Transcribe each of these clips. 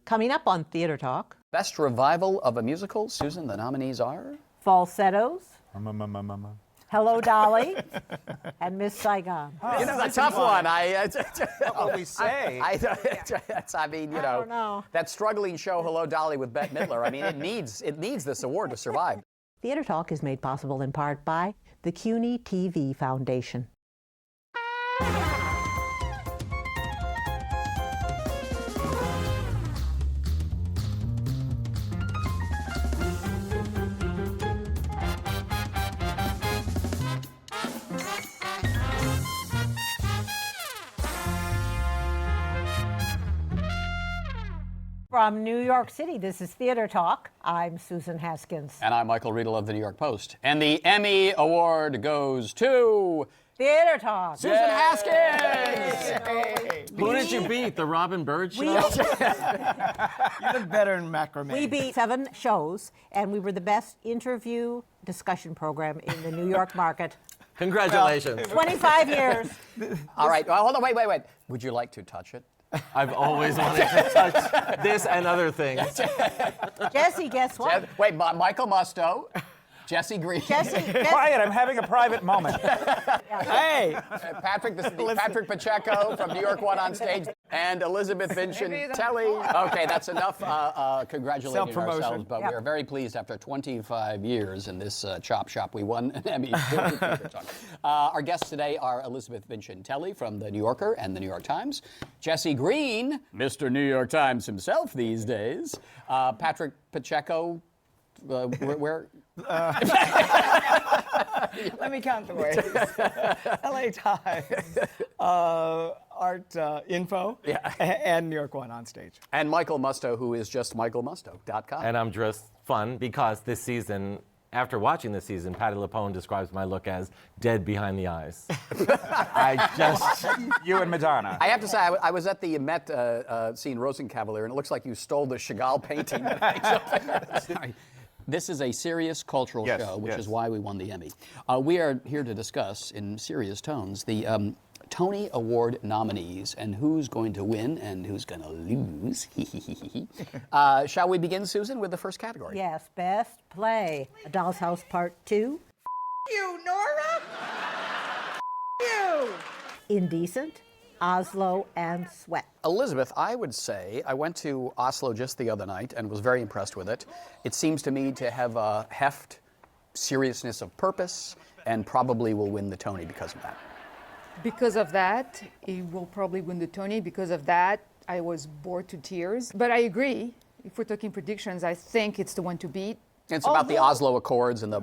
Coming up on Theater Talk. Best revival of a musical. Susan, the nominees are? Falsettos. Hello, Dolly. And Miss Saigon. This is a tough one. What we say. I mean, you don't know. that struggling show, Hello, Dolly, with Bette Midler. I mean, it needs this award to survive. Theater Talk is made possible in part by the CUNY TV Foundation. From New York City, this is Theater Talk. I'm Susan Haskins. And I'm Michael Riedel of the New York Post. And the Emmy Award goes to... Theater Talk. Susan Haskins! Hey. Who did you beat? The Robin Bird show? We, You look better in macrame. we beat 7 shows, and we were the best interview discussion program in the New York market. Congratulations. 25 years. All right, well, hold on, wait. Would you like to touch it? I've always wanted to touch this and other things. Jesse, guess what? Wait, Michael Musto, Jesse Green. Quiet, I'm having a private moment. Hey! Patrick Pacheco from New York One Onstage, and Elisabeth Vincentelli. Okay, that's enough congratulating Self-promotion. ourselves, but we are very pleased after 25 years in this chop shop. We won an Emmy. Our guests today are Elisabeth Vincentelli from The New Yorker and The New York Times, Jesse Green, Mr. New York Times himself these days, Patrick Pacheco, where Let me count the ways. LA Times, Art Info, and New York One Onstage. and Michael Musto, who is just michaelmusto.com. And I'm just fun because this season, after watching this season, Patti LuPone describes my look as dead behind the eyes. You and Madonna. I have to say, I was at the Met seeing Rosencavalier, and it looks like you stole the Chagall painting that hangs up there. This is a serious cultural show, which is why we won the Emmy. We are here to discuss, in serious tones, the Tony Award nominees and who's going to win and who's going to lose. Shall we begin, Susan, with the first category? Yes, best play. A Doll's House Part 2. You, Nora! You! Indecent, Oslo, and Sweat. Elisabeth, I would say, I went to Oslo just the other night and was very impressed with it. It seems to me to have a heft, seriousness of purpose, and probably will win the Tony because of that. Because of that, he will probably win the Tony. Because of that, I was bored to tears. But I agree. If we're talking predictions, I think it's the one to beat. It's about the Oslo Accords and the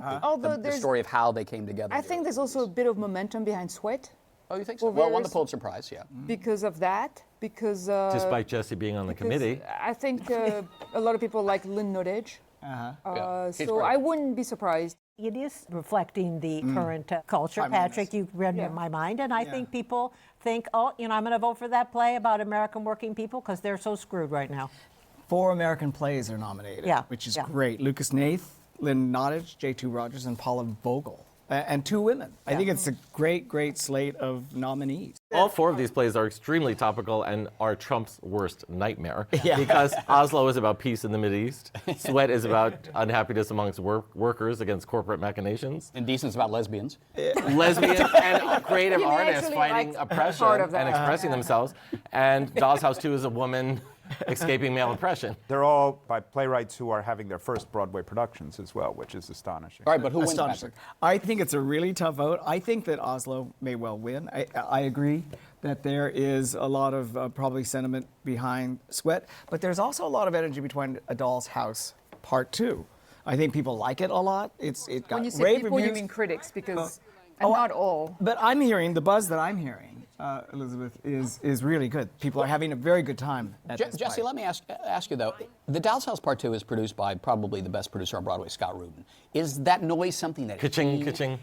there's- story of how they came together. I think there's also a bit of momentum behind Sweat. Oh, you think so? Well, Well, won there the is- Pulitzer Prize, yeah. Because of that. Because Despite Jesse being on the committee. I think a lot of people like Lynn Nottage. She's So great. I wouldn't be surprised. It is reflecting the current culture. Patrick, you read my mind, and I think people think, oh, I'm going to vote for that play about American working people because they're so screwed right now. 4 American plays are nominated, which is great. Lucas Nath, Lynn Nottage, J.T. Rogers, and Paula Vogel. And 2 women. I think it's a great, great slate of nominees. All 4 of these plays are extremely topical and are Trump's worst nightmare. Because Oslo is about peace in the Mideast. Sweat is about unhappiness amongst workers against corporate machinations. Indecent's about lesbians. Lesbians and creative You may artists actually fighting like oppression part of that. and expressing themselves. And Doll's House 2 is a woman escaping male oppression. They're all by playwrights who are having their first Broadway productions as well, which is astonishing. All right, but who wins, Astonishing. Patrick? I think it's a really tough vote. I think that Oslo may well win. I agree that there is a lot of probably sentiment behind Sweat, but there's also a lot of energy behind A Doll's House Part 2. I think people like it a lot. It got When you say rave people, you reviews. mean critics, because not all. But I'm hearing, the buzz that I'm hearing, Elisabeth, is really good. People are having a very good time at this Jesse, play. let me ask you, though. The Doll's House Part 2 is produced by probably the best producer on Broadway, Scott Rubin. Is that noise something that Ka-ching.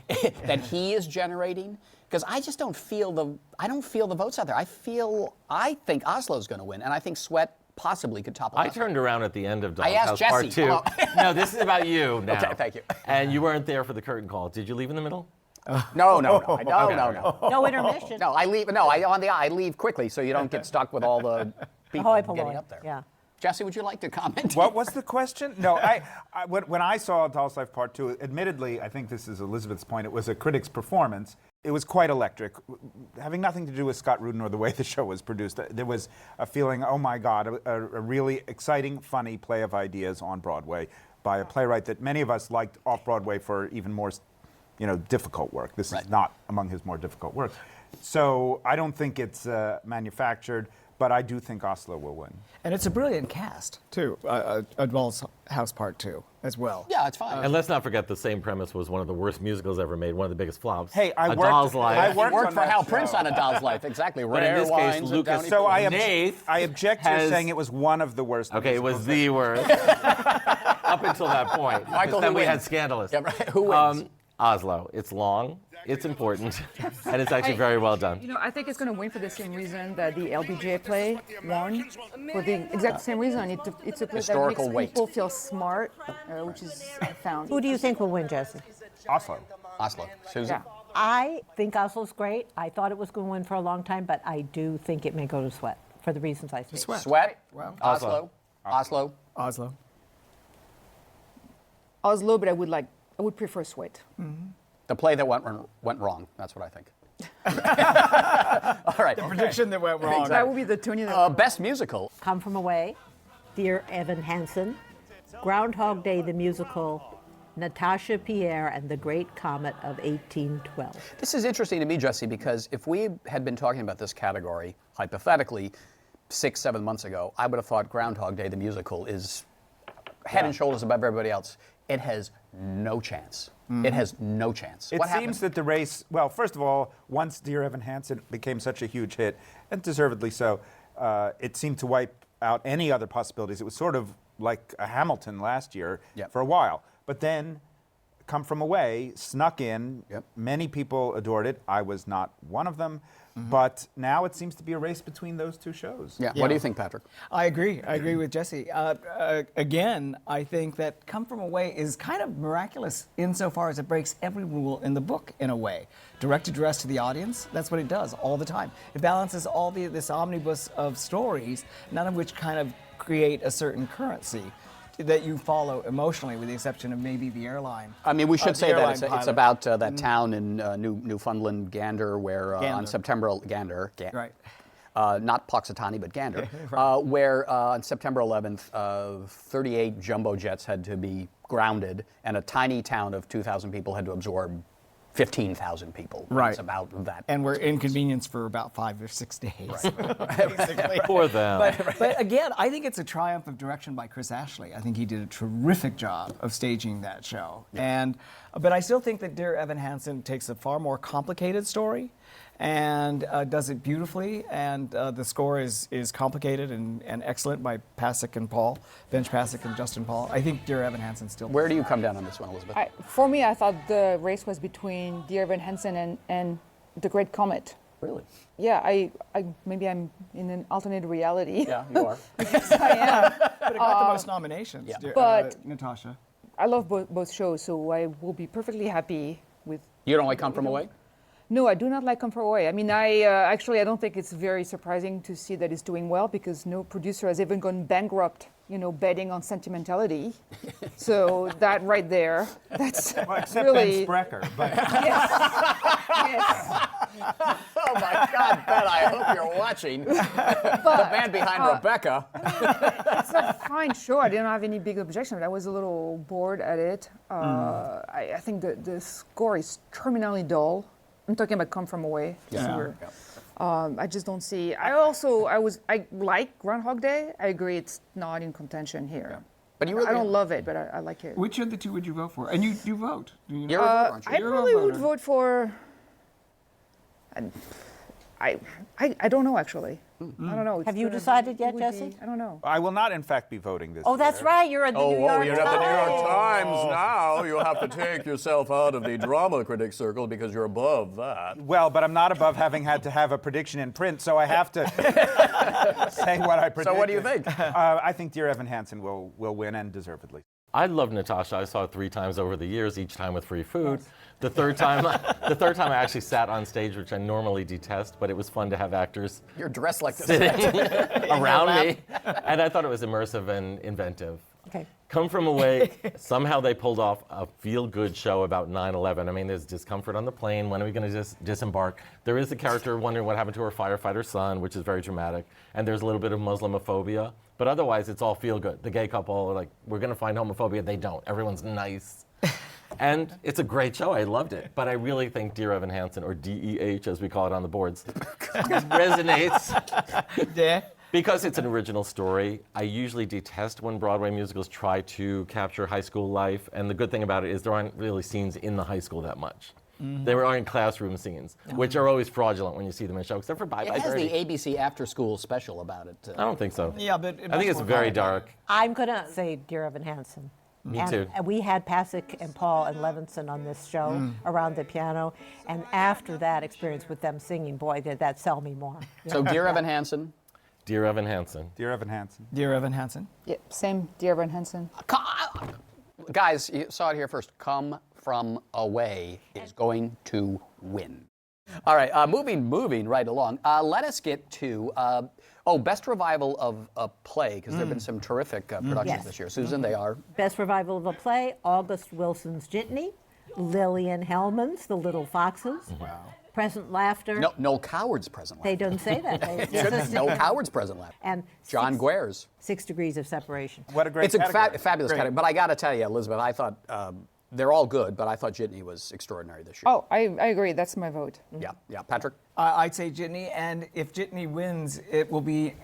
that he is generating? Because I just don't feel the votes out there. I think Oslo's going to win, and I think Sweat possibly could topple. I turned around at the end of I Doll's asked House Part Jesse. 2. Hello. No, this is about you now. Okay, thank you. And you weren't there for the curtain call. Did you leave in the middle? No. No. No intermission. No, I leave. No, I leave quickly so you don't get stuck with all the people Hoi getting polloi. up there. Yeah. Jesse, would you like to comment? What was the question? No, when I saw A Doll's Life Part 2, admittedly, I think this is Elisabeth's point, it was a critic's performance. It was quite electric. Having nothing to do with Scott Rudin or the way the show was produced, there was a feeling, oh my God, a really exciting, funny play of ideas on Broadway by a playwright that many of us liked off-Broadway for even more, difficult work. This is not among his more difficult work. So I don't think it's manufactured, but I do think Oslo will win. And it's a brilliant cast, too, A Doll's House Part 2 as well. Yeah, it's fine. And let's not forget the same premise was one of the worst musicals ever made, one of the biggest flops. Hey, A Doll's Life. It worked on for that Hal show. Prince on A Doll's Life, exactly. But in this case, Lucas. So I I object to you saying it was one of the worst. Okay, it was musicals. the worst. Up until that point. Michael, then who we had wins? Scandalous. Yeah, right. Who wins? Oslo. It's long, it's important, and it's actually very well done. I think it's going to win for the same reason that the LBJ play won. For the exact same reason. It's a play Historical that weight. makes people feel smart, which is found. Who do you think will win, Jesse? Oslo. Oslo. Susan? Yeah. I think Oslo's great. I thought it was going to win for a long time, but I do think it may go to Sweat for the reasons I said. Sweat? Well, Oslo? Oslo? Oslo. Oslo, but I would prefer Sweat. The play that went wrong. That's what I think. All right. Prediction that went wrong. That would be the Tony that Best musical. Come From Away, Dear Evan Hansen, Groundhog Day the Musical, Natasha Pierre and the Great Comet of 1812. This is interesting to me, Jesse, because if we had been talking about this category, hypothetically, 6-7 months ago, I would have thought Groundhog Day the musical is head and shoulders above everybody else. It has no chance. It has no chance. It seems that the race, well, first of all, once Dear Evan Hansen became such a huge hit, and deservedly so, it seemed to wipe out any other possibilities. It was sort of like a Hamilton last year for a while. But then Come From Away snuck in. Many people adored it. I was not one of them. But now it seems to be a race between those two shows. Yeah. What do you think, Patrick? I agree. I agree with Jesse. Again, I think that Come From Away is kind of miraculous insofar as it breaks every rule in the book in a way. Direct address to the audience, that's what it does all the time. It balances all this omnibus of stories, none of which kind of create a certain currency that you follow emotionally, with the exception of maybe the airline. I mean, we should say that it's pilot. about that town in Newfoundland, Gander, where on September Right. not Puxatawny, but Gander, where on September 11th, 38 jumbo jets had to be grounded, and a tiny town of 2,000 people had to absorb 15,000 people. Right. It's about that. And we're inconvenienced for about 5 or 6 days, basically. For them. But again, I think it's a triumph of direction by Chris Ashley. I think he did a terrific job of staging that show. But I still think that Dear Evan Hansen takes a far more complicated story and does it beautifully. And the score is complicated and excellent by Pasek and Paul, Benj Pasek and Justin Paul. I think Dear Evan Hansen still. Where do you come down on this one, Elisabeth? For me, I thought the race was between Dear Evan Hansen and the Great Comet. Really? Yeah, maybe I'm in an alternate reality. Yeah, you are. Yes, I am. But it got the most nominations, But- Natasha. I love both shows, so I will be perfectly happy with. You don't like Come From Away? No, I do not like Come From Away. I mean, I don't think it's very surprising to see that it's doing well, because no producer has even gone bankrupt, betting on sentimentality. So that right there, that's Except really. Ben Sprecher. But Yes. Oh my God, Ben, I hope you're watching. The man behind Rebecca. It's a fine show. I didn't have any big objection, but I was a little bored at it. I think the score is terminally dull. I'm talking about Come From Away. Yeah. I just don't see. I like Groundhog Day. I agree it's not in contention here. But you really I don't love it, but I like it. Which of the two would you vote for? And you vote. Do you know? You're a voter, aren't you? I You're a probably would voter. vote for. I don't know, actually. I don't know. It's Have you gonna decided be- yet, it would Jesse? be- I don't know. I will not, in fact, be voting this Oh, that's year. right. You're at the New York you're at the New York Times. Times now. You have to take yourself out of the drama critic circle because you're above that. Well, but I'm not above having had to have a prediction in print, so I have to say what I predict. So what do you think? I think Dear Evan Hansen will win, and deservedly. I love Natasha. I saw it 3 times over the years, each time with free food. The third time I actually sat on stage, which I normally detest, but it was fun to have actors You're dressed like this. sitting around me, and I thought it was immersive and inventive. Okay. Come From Away, somehow they pulled off a feel-good show about 9/11. I mean, there's discomfort on the plane. When are we going to disembark? There is a character wondering what happened to her firefighter son, which is very dramatic, and there's a little bit of Muslamophobia. But otherwise, it's all feel-good. The gay couple are like, we're going to find homophobia. They don't. Everyone's nice. And it's a great show. I loved it. But I really think Dear Evan Hansen, or DEH as we call it on the boards, resonates. Yeah. Because it's an original story. I usually detest when Broadway musicals try to capture high school life. And the good thing about it is there aren't really scenes in the high school that much. There aren't classroom scenes, which are always fraudulent when you see them in a show, except for Bye Bye It has Birdie. the ABC after-school special about it. I don't think so. Yeah, but I think it's very dark. I'm going to say Dear Evan Hansen. Me and too. We had Pacheco and Paul and Levinson on this show around the piano, and after that experience with them singing, boy, did that sell me more. So Dear Evan Hansen. Dear Evan Hansen. Dear Evan Hansen. Dear Evan Hansen. Yep, same, Dear Evan Hansen. Guys, you saw it here first. Come From Away is going to win. All right, moving right along. Let us get to, best revival of a play, because there have been some terrific productions Yes. this year. Susan, they are? Best revival of a play, August Wilson's Jitney, Lillian Hellman's The Little Foxes, Present Laughter. No, Noel Coward's Present They Laughter. don't say that. Noel Coward's Present Laughter. And John Guare's. 6 Degrees of Separation. What a great It's a category. fabulous category. But I got to tell you, Elisabeth, I thought they're all good, but I thought Jitney was extraordinary this year. Oh, I agree. That's my vote. Yeah. Patrick? I'd say Jitney, and if Jitney wins, it will be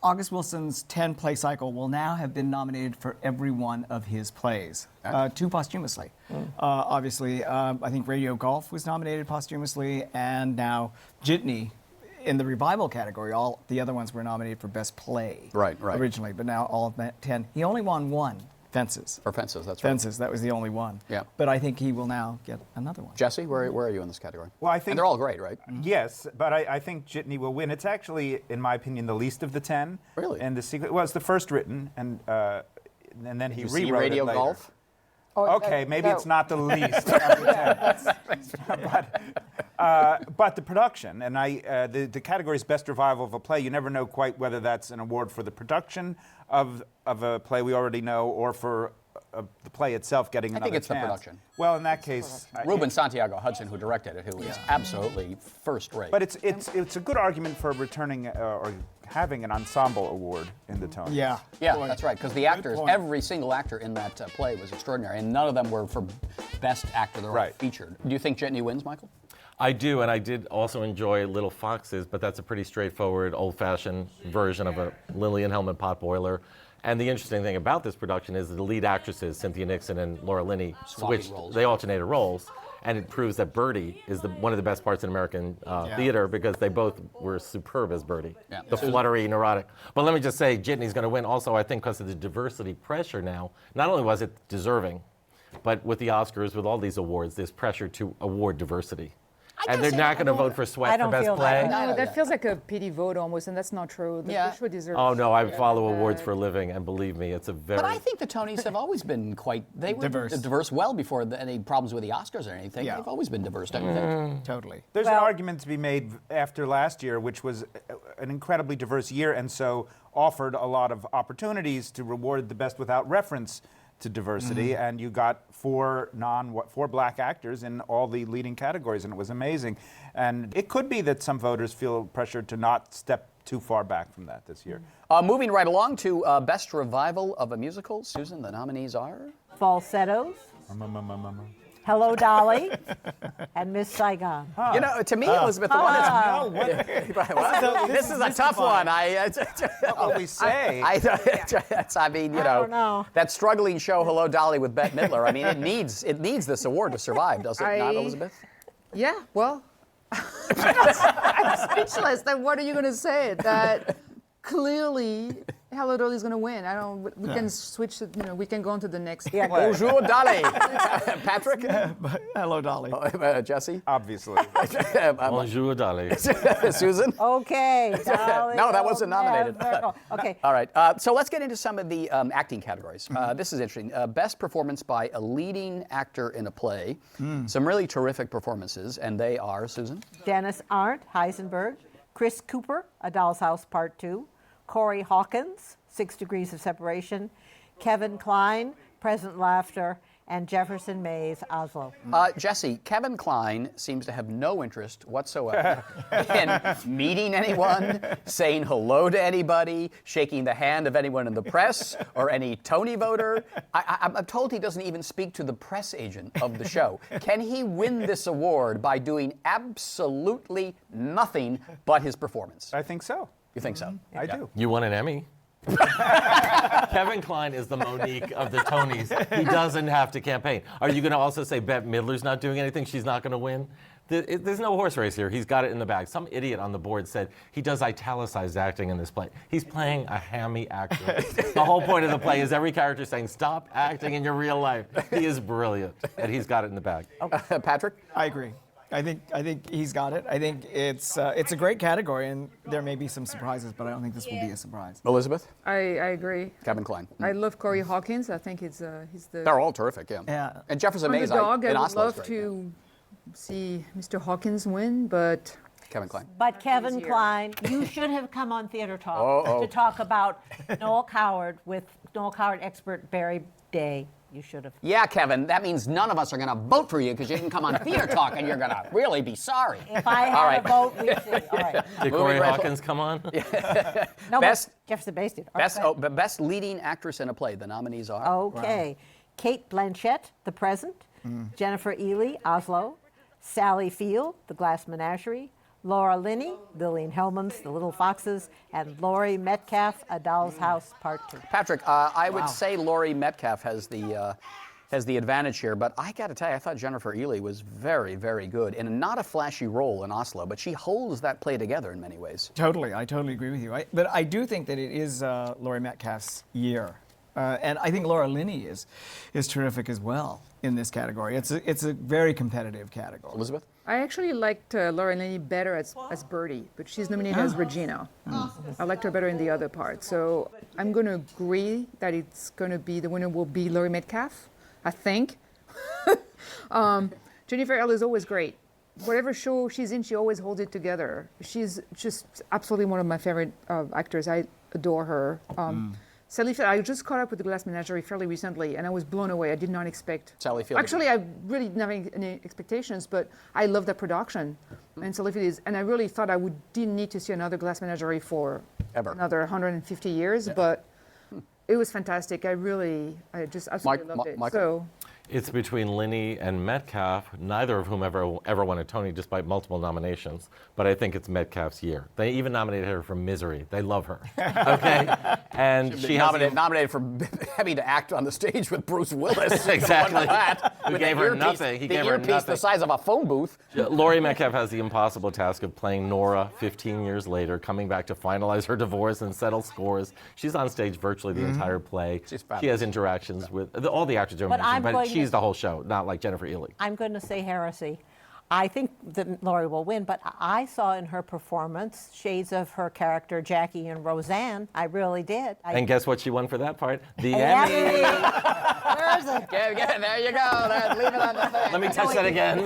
August Wilson's 10-play cycle will now have been nominated for every one of his plays, 2 posthumously. Obviously, I think Radio Golf was nominated posthumously, and now Jitney in the revival category. All the other ones were nominated for best play Right. originally, but now all of that 10. He only won 1. Fences. For Fences, that's right. Fences, that was the only one. Yeah. But I think he will now get another one. Jesse, where are you in this category? Well, I think- And they're all great, right? Yes, but I think Jitney will win. It's actually, in my opinion, the least of the 10. Really? And the secret was the first written, and then he You see rewrote Radio it later. Golf? Okay, maybe it's not the least of the 10. But the production, and the category is best revival of a play. You never know quite whether that's an award for the production of a play we already know, or for the play itself getting another think it's the chance. production. Well, in that case, Ruben Santiago Hudson, who directed it, who is absolutely first rate. But it's a good argument for returning or having an ensemble award in the Tony. Yeah. Yeah, that's right, because the actors, point. every single actor in that play was extraordinary, and none of them were for best actor. They're all Right. featured. Do you think Jitney wins, Michael? I do, and I did also enjoy Little Foxes, but that's a pretty straightforward, old-fashioned version of a Lillian Hellman potboiler. And the interesting thing about this production is the lead actresses, Cynthia Nixon and Laura Linney, switched. roles. They alternated roles, and it proves that Birdie is one of the best parts in American theater, because they both were superb as Birdie. Yeah. The fluttery, neurotic. But let me just say, Jitney's going to win. Also, I think because of the diversity pressure now, not only was it deserving, but with the Oscars, with all these awards, there's pressure to award diversity. And they're not going to vote for I Sweat for don't best feel play. that. No, yeah. that feels like a pity vote almost, and that's not true. Yeah. The show deserves. Oh no, I follow awards for a living, and believe me, it's a very. But I think the Tonys have always been they were Diverse. well before any problems with the Oscars or anything. Yeah. They've always been diverse, don't you think? Totally. There's an argument to be made after last year, which was an incredibly diverse year, and so offered a lot of opportunities to reward the best without reference to diversity, and you got 4 black actors in all the leading categories, and it was amazing. And it could be that some voters feel pressured to not step too far back from that this year. Moving right along to best revival of a musical. Susan, the nominees are? Falsettos, Hello, Dolly, and Miss Saigon. You know, to me, Elisabeth, the one that's... this is a tough one. What we say. I mean, you know, don't know. that struggling show, Hello, Dolly, with Bette Midler. I mean, it needs this award to survive, does it not, Elisabeth? Yeah, well, I'm speechless. Then what are you going to say? That clearly Hello Dolly is going to win. I don't. We can switch. We can go on to the next. Yeah. Bonjour, Dolly. Patrick? Hello, Dolly. Jesse? Obviously. Bonjour, Dolly. Susan? Okay. Dolly No, that will wasn't nominated. never go. Okay. All right. So let's get into some of the acting categories. This is interesting. Best performance by a leading actor in a play. Some really terrific performances, and they are, Susan? Dennis Arndt, Heisenberg. Chris Cooper, A Doll's House Part 2. CORY Hawkins, 6 Degrees of Separation. Kevin Kline, Present Laughter. And Jefferson Mays, Oslo. Jesse, Kevin Kline seems to have no interest whatsoever in meeting anyone, saying hello to anybody, shaking the hand of anyone in the press or any Tony voter. I'm told he doesn't even speak to the press agent of the show. Can he win this award by doing absolutely nothing but his performance? I think so. You think so? I do. You won an Emmy. Kevin Kline is the Monique of the Tonys. He doesn't have to campaign. Are you going to also say Bette Midler's not doing anything? She's not going to win? There's no horse race here. He's got it in the bag. Some idiot on the board said he does italicized acting in this play. He's playing a hammy actor. The whole point of the play is every character saying, stop acting in your real life. He is brilliant, and he's got it in the bag. Patrick? I agree. I think he's got it. I think it's a great category, and there may be some surprises, but I don't think this will be a surprise. Elisabeth? I agree. Kevin Kline. I love CORY Hawkins. I think he's the. They're all terrific, yeah. Yeah. And Jefferson Mays underdog. in I would Oslo is love great, to see Mr. Hawkins win, but Kevin Kline. But Kevin easier. Kline, you should have come on Theater Talk to talk about Noel Coward with Noel Coward expert Barry Day. You should have. Yeah, Kevin, that means none of us are going to vote for you because you didn't come on Theater Talk and you're going to really be sorry. If I All had right. a vote, we'd see. All right. Did Moving Corey right Hawkins come on? No, Best- but Jefferson Mays did. Best leading actress in a play. The nominees are? Okay. Kate Blanchett, The Present. Jennifer Ely, Oslo. Sally Field, The Glass Menagerie. Laura Linney, Lillian Hellman's The Little Foxes. And Laurie Metcalf, A Doll's House Part 2. Patrick, I would say Laurie Metcalf has the advantage here, but I got to tell you, I thought Jennifer Ely was very, very good in not a flashy role in Oslo, but she holds that play together in many ways. Totally, I totally agree with you. But I do think that it is Laurie Metcalf's year. And I think Laura Linney is terrific as well in this category. It's a very competitive category. Elisabeth? I actually liked Laura Linney better as Birdie, but she's nominated as Regina. I liked her better in the other part. So I'm going to agree that it's going to be, the winner will be Laurie Metcalf, I think. Jennifer L is always great. Whatever show she's in, she always holds it together. She's just absolutely one of my favorite actors. I adore her. Sally Field, I just caught up with The Glass Menagerie fairly recently, and I was blown away. I did not expect. Sally Field. Actually, I really didn't have any expectations, but I love that production. And Sally Field is, and I really thought I didn't need to see another Glass Menagerie for another 150 years, but it was fantastic. I just absolutely loved it. Michael? So. It's between Linney and Metcalf, neither of whom ever won a Tony despite multiple nominations. But I think it's Metcalf's year. They even nominated her for Misery. They love her. Okay? And she nominated for having to act on the stage with Bruce Willis. Exactly. Who He gave her nothing. He gave her earpiece nothing. the size of a phone booth. Laurie Metcalf has the impossible task of playing Nora 15 years later, coming back to finalize her divorce and settle scores. She's on stage virtually the entire play. She's fabulous. She has interactions with all the actors are But amazing, I'm but going she's the whole show, not like Jennifer Ely. I'm going to say heresy. I think that Laurie will win, but I saw in her performance shades of her character Jackie and Roseanne. I really did. And guess what she won for that part? The Emmy. Emmy. Where is it? There you go. Leave it on the thing. Let me touch that again.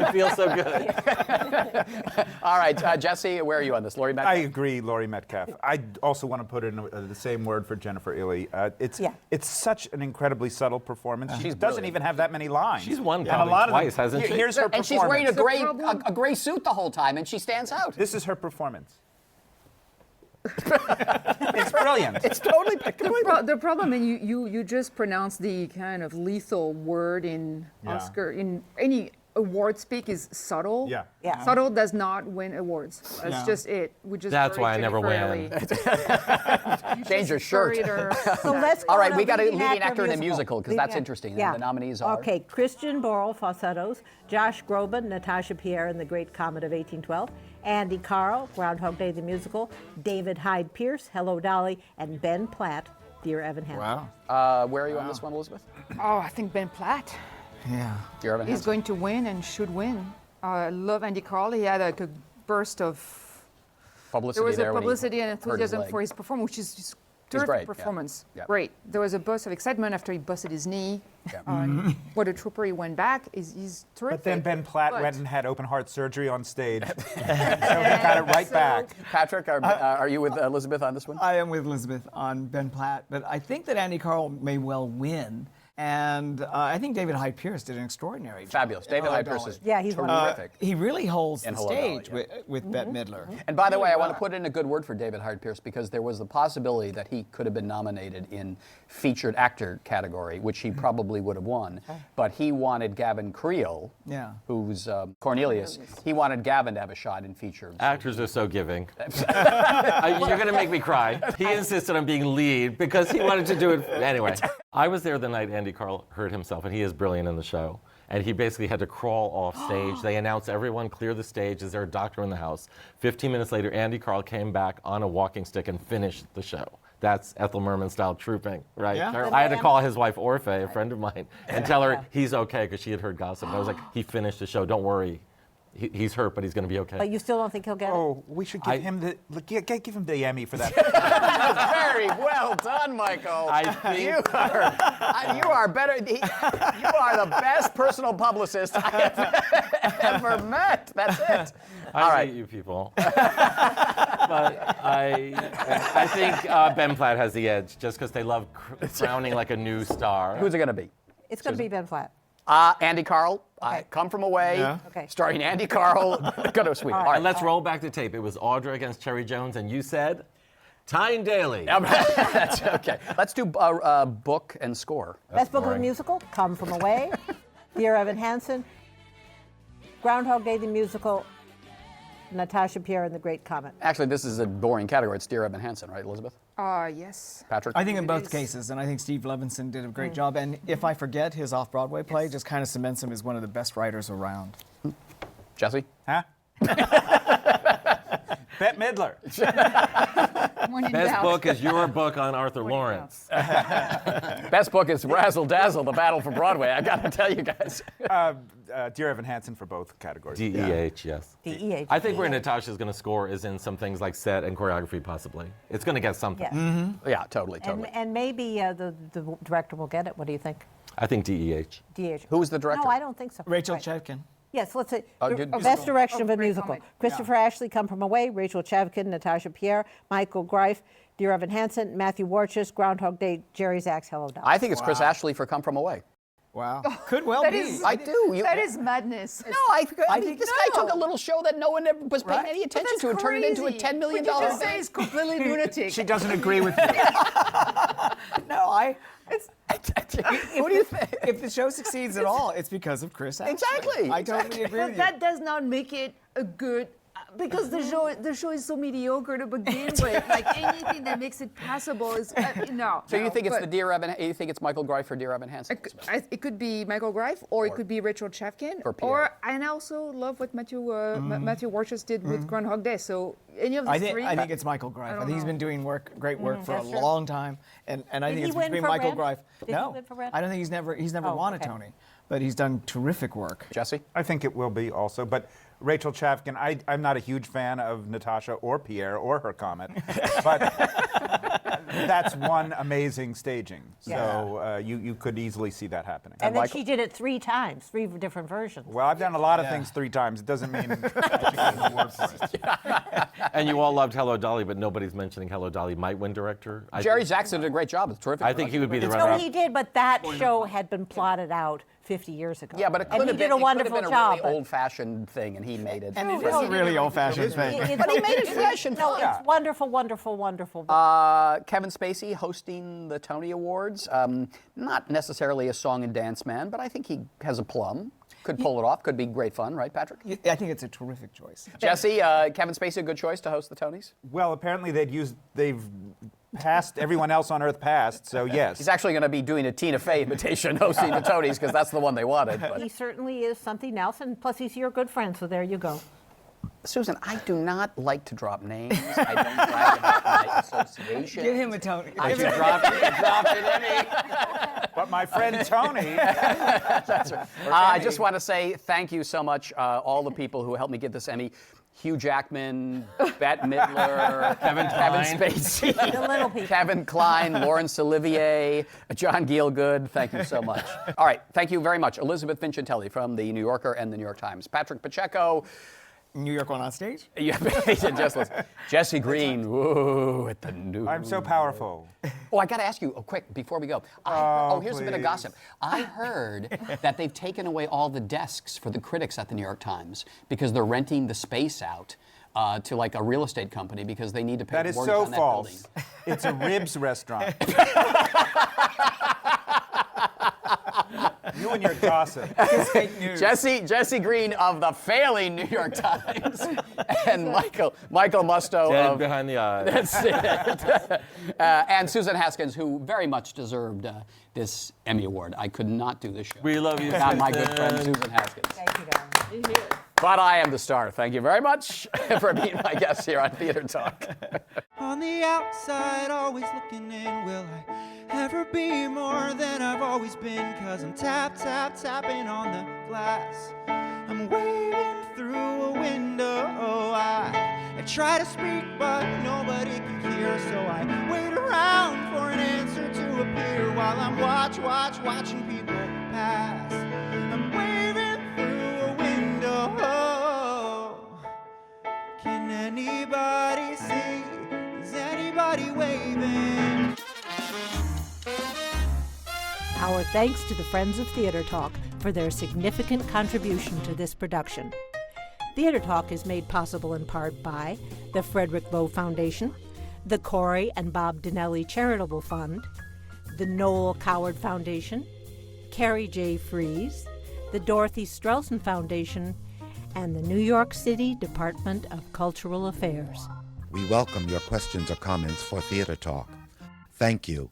It feels so good. All right, Jesse, where are you on this? Laurie Metcalf? I agree, Laurie Metcalf. I also want to put in the same word for Jennifer Ely. It's such an incredibly subtle performance. She doesn't brilliant. even have that many lines. She's won And probably a lot twice, of them, hasn't she? Here's her And performance. she's wearing problem- a gray suit the whole time, and she stands out. This is her performance. It's brilliant. It's totally The problem, and you just pronounced the kind of lethal word in Yeah. Oscar, in any award speak is subtle. Yeah. Yeah. Subtle does not win awards. That's No. just it. We just That's why I buried never Jennifer win. Early. Change your shirt. Buried her. So let's go All right, to we got a leading leading actor in a musical, 'cause Leading that's actor. interesting, and the nominees are? Okay, Christian Borle, Falsettos, Josh Groban, Natasha Pierre in The Great Comet of 1812, Andy Carl, Groundhog Day the Musical, David Hyde Pierce, Hello Dolly, and Ben Platt, Dear Evan Hansen. Wow. Where are you on this one, Elizabeth? Oh, I think Ben Platt. Yeah. Dear Evan He's Hansen. going to win and should win. I love Andy Carl. He had like a burst of Publicity there was a when he publicity and hurt his enthusiasm leg. for his performance, which is just terrific great, yeah. performance. Yeah. Great. There was a burst of excitement after he busted his knee. Yeah. What a trooper! He went back. He's terrific. But then Ben Platt But- went and had open heart surgery on stage. So he got it right So- back. Patrick, are you with Elizabeth on this one? I am with Elisabeth on Ben Platt, but I think that Andy Carl may well win. And I think David Hyde Pierce did an extraordinary job. Fabulous. David Hello, Hyde Pierce Dolly. is Yeah, he's terrific. He really holds the And Hello, Dolly, stage yeah. with Bette Midler. And by the way, I want to well. put in a good word for David Hyde Pierce because there was the possibility that he could have been nominated in featured actor category, which he probably would have won. But he wanted Gavin Creel, Yeah. who's Cornelius. He wanted Gavin to have a shot in feature. Actors are so giving. You're going to make me cry. He insisted on being lead because he wanted to do it. Anyway, I was there the night Andy Carl hurt himself, and he is brilliant in the show. And he basically had to crawl off stage. They announced everyone clear the stage. Is there a doctor in the house? 15 minutes later, Andy Carl came back on a walking stick and finished the show. That's Ethel Merman style trooping, right? Yeah. I had to call his wife Orphe, a friend of mine, and tell her he's okay because she had heard gossip. And I was like, he finished the show. Don't worry. He's hurt, but he's going to be okay. But you still don't think he'll get it? Oh, we should give him give him the Emmy for that. Very well done, Michael. I think- you are better. You are the best personal publicist I have ever met. That's it. All I right. hate you people. But I think Ben Platt has the edge just because they love crowning like a new star. Who's it going to be? It's going to be Ben Platt. Andy Carl, Come From Away, Yeah. Okay. starring Andy Carl. Good sweet. All right. And let's roll back the tape. It was Audra against Cherry Jones, and you said Tyne Daly. That's okay. Let's do book and score. Best book of a boring. musical, Come From Away, Dear Evan Hansen, Groundhog Day the Musical, Natasha Pierre and The Great Comet. Actually, this is a boring category. It's Dear Evan Hansen, right, Elizabeth? Yes. Patrick? I think in It both is. cases, and I think Steve Levinson did a great job. And If I Forget, his off-Broadway play, just kind of cements him as one of the best writers around. Jesse? Huh? Bette Midler. When in Best doubt. book is your book on Arthur Lawrence. Best book is Razzle Dazzle, The Battle for Broadway. I got to tell you guys. Dear Evan Hansen for both categories. DEH, yes. DEH. I think where Natasha's going to score is in some things like set and choreography, possibly. It's going to get something. Yes. Yeah, totally, totally. And maybe the director will get it. What do you think? I think DEH. DH. Who was the director? No, I don't think so. Rachel Right. Chavkin. Yes, let's say good best musical. direction of a Great musical. comment. Christopher Ashley, Come From Away, Rachel Chavkin, Natasha Pierre, Michael Greif, Dear Evan Hansen, Matthew Warchus, Groundhog Day, Jerry Zaks, Hello Dolly. I think it's Chris Ashley for Come From Away. Wow. Could well That be. is- I do. That is madness. No, I mean, think- this guy took a little show that no one ever was paying Right. any But attention that's to and turned it into a crazy. $10 million What you just say event. is completely lunatic. She doesn't agree with you. No, What do you think? if the show succeeds at all, it's because of Chris Ashley. Exactly, I totally agree But with you. that does not make it a good. Because the show is so mediocre to begin with. Like anything that makes it passable is no. So you no, think it's but the Dear Evan? You think it's Michael Greif for Dear Evan Hansen? it could be Michael Greif, or it could be Rachel Chavkin, Or Pierre. or and I also love what Matthew Warchus did with Groundhog Day. So any of the I three. think it's Michael Greif. I think he's been doing great work for a That's true. long time, and I Did think he it's win between for Michael Red? Greif. Did he No, win for Red? I don't think he's never Oh, won a okay. Tony, but he's done terrific work. Jesse? I think it will be also. But Rachel Chavkin, I'm not a huge fan of Natasha or Pierre or her comet, but that's one amazing staging. So you could easily see that happening. And then Michael- she did it 3 times, 3 different versions. Well, I've done a lot of things 3 times. It doesn't mean that you get an award for it. And you all loved Hello Dolly, but nobody's mentioning Hello Dolly might win director. Jerry Zaks did a great job. It's terrific. I think he would be the No, runner-up. he did, but that show had been plotted out 50 years ago. Yeah, but it could and have he been, did a it could have wonderful been a job. really but- old-fashioned thing, and he made it. And it is a really old-fashioned thing. But he made it fresh and No, fun. it's wonderful, wonderful, wonderful. Kevin Spacey hosting the Tony Awards. Not necessarily a song and dance man, but I think he has a plum. Could pull it off. Could be great fun, right, Patrick? I think it's a terrific choice. Jesse, Kevin Spacey, a good choice to host the Tonys? Well, apparently they've passed, everyone else on Earth passed, so yes. He's actually going to be doing a Tina Fey imitation hosting the Tonys because that's the one they wanted. But. He certainly is something else, and plus he's your good friend, so there you go. Susan, I do not like to drop names. I don't brag about my association. Give him a Tony. I should drop it any. But my friend Tony. That's right. I just want to say thank you so much, all the people who helped me get this Emmy. Hugh Jackman, Bette Midler, Kevin Spacey, The little people. Kevin Kline, Laurence Olivier, John Gielgud. Thank you so much. All right, thank you very much. Elisabeth Vincentelli from The New Yorker and The New York Times. Patrick Pacheco. New York on Onstage? Yeah, just listen. Jesse Green, whoa, at the New. I'm so powerful. Oh, I got to ask you, quick, before we go. Here's a bit of gossip. I heard that they've taken away all the desks for the critics at the New York Times because they're renting the space out to like a real estate company because they need to pay That is mortgage so on that false. building. It's a ribs restaurant. You and your gossip. It's fake news. Jesse Green of the failing New York Times and Michael Musto Dead of behind the eyes. That's it. And Susan Haskins, who very much deserved this Emmy Award. I could not do this show We love you, without my good friend Susan. Susan Haskins. Thank you, guys. But I am the star. Thank you very much for being my guest here on Theater Talk. On the outside, always looking in. Will I ever be more than I've always been? 'Cause I'm tapping on the glass. I'm waving through a window. I try to speak, but nobody can hear. So I wait around for an answer to appear while I'm watching people pass. I'm waving through a window. Can anybody see? Is anybody waving? Our thanks to the Friends of Theater Talk for their significant contribution to this production. Theater Talk is made possible in part by the Frederick Lowe Foundation, the CORY and Bob Donnelly Charitable Fund, the NOEL Coward Foundation, Carrie J. Fries, the Dorothy Strelson Foundation, and the New York City Department of Cultural Affairs. We welcome your questions or comments for Theater Talk. Thank you.